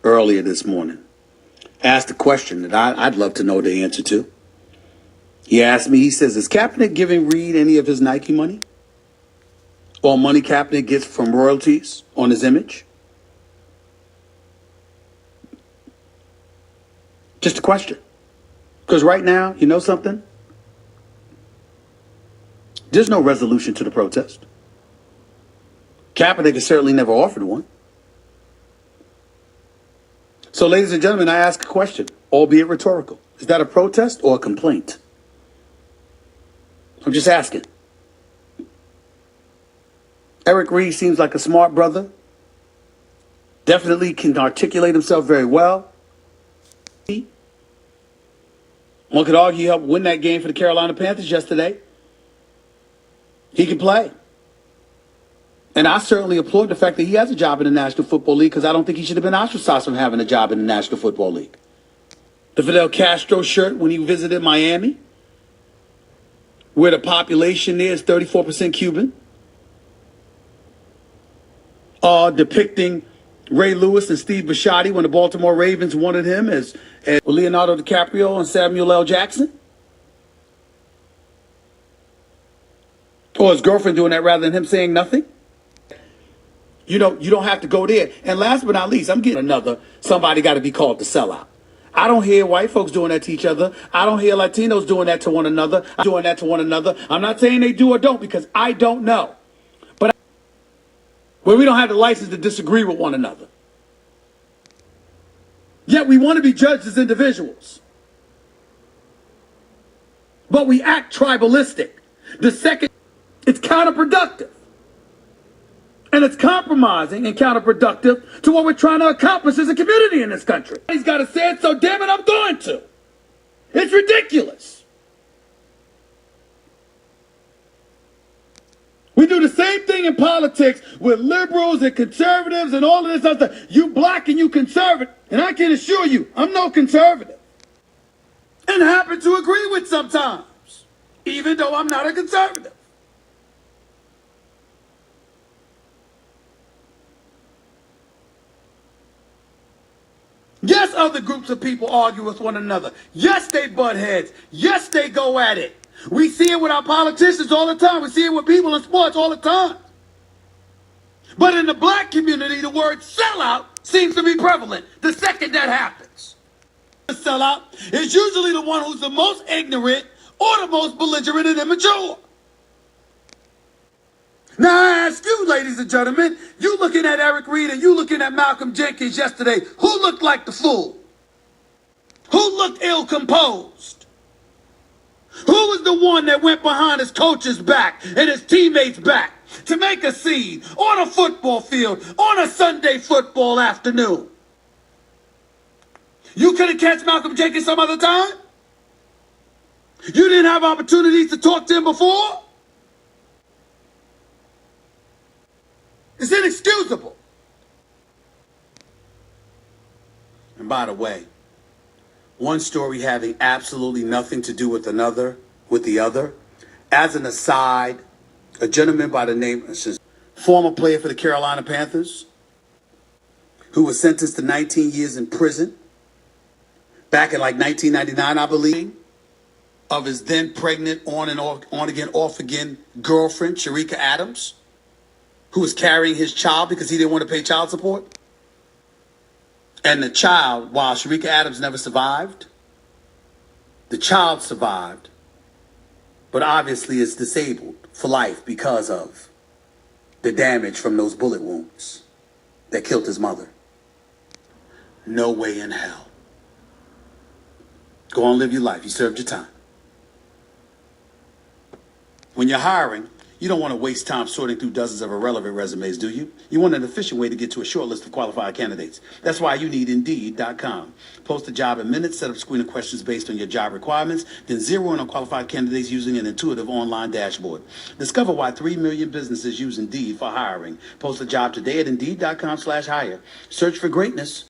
earlier this morning asked a question that I'd love to know the answer to. He asked me, he says, is Kaepernick giving Reed any of his Nike money? Or money Kaepernick gets from royalties on his image? Just a question. Because right now, you know something? There's no resolution to the protest. Kaepernick has certainly never offered one. So, ladies and gentlemen, I ask a question, albeit rhetorical. Is that a protest or a complaint? I'm just asking. Eric Reed seems like a smart brother. Definitely can articulate himself very well. One could argue he helped win that game for the Carolina Panthers yesterday. He can play. And I certainly applaud the fact that he has a job in the National Football League, because I don't think he should have been ostracized from having a job in the National Football League. The Fidel Castro shirt when he visited Miami, where the population there is 34% Cuban, depicting Ray Lewis and Steve Bisciotti when the Baltimore Ravens wanted him as Leonardo DiCaprio and Samuel L. Jackson. Or his girlfriend doing that rather than him saying nothing. You know, you don't have to go there. And last but not least, I'm getting another, somebody got to be called the sellout. I don't hear white folks doing that to each other. I don't hear Latinos doing that to one another. I'm not saying they do or don't, because I don't know. But we don't have the license to disagree with one another. Yet we want to be judged as individuals. But we act tribalistic. The second, it's counterproductive. And it's compromising and counterproductive to what we're trying to accomplish as a community in this country. He's got to say it, so damn it, I'm going to. It's ridiculous. We do the same thing in politics with liberals and conservatives and all of this other stuff. You black and you conservative. And I can assure you, I'm no conservative. And happen to agree with sometimes, even though I'm not a conservative. Yes, other groups of people argue with one another. Yes, they butt heads. Yes, they go at it. We see it with our politicians all the time. We see it with people in sports all the time. But in the black community, the word sellout seems to be prevalent the second that happens. The sellout is usually the one who's the most ignorant or the most belligerent and immature. Now I ask you, ladies and gentlemen, you looking at Eric Reed and you looking at Malcolm Jenkins yesterday, who looked like the fool? Who looked ill-composed? Who was the one that went behind his coach's back and his teammates' back to make a scene on a football field on a Sunday football afternoon? You couldn't catch Malcolm Jenkins some other time? You didn't have opportunities to talk to him before? It's inexcusable. And by the way, one story having absolutely nothing to do with the other. As an aside, a gentleman by the name of former player for the Carolina Panthers, who was sentenced to 19 years in prison back in like 1999, I believe, of his then pregnant on again, off again girlfriend, Sharika Adams, who was carrying his child because he didn't want to pay child support. And the child, while Sharika Adams never survived, the child survived, but obviously is disabled for life because of the damage from those bullet wounds that killed his mother. No way in hell. Go on, live your life. You served your time. When you're hiring, you don't want to waste time sorting through dozens of irrelevant resumes, do you? You want an efficient way to get to a short list of qualified candidates. That's why you need Indeed.com. Post a job in minutes, set up screening questions based on your job requirements, then zero in on qualified candidates using an intuitive online dashboard. Discover why 3 million businesses use Indeed for hiring. Post a job today at Indeed.com/hire. Search for greatness.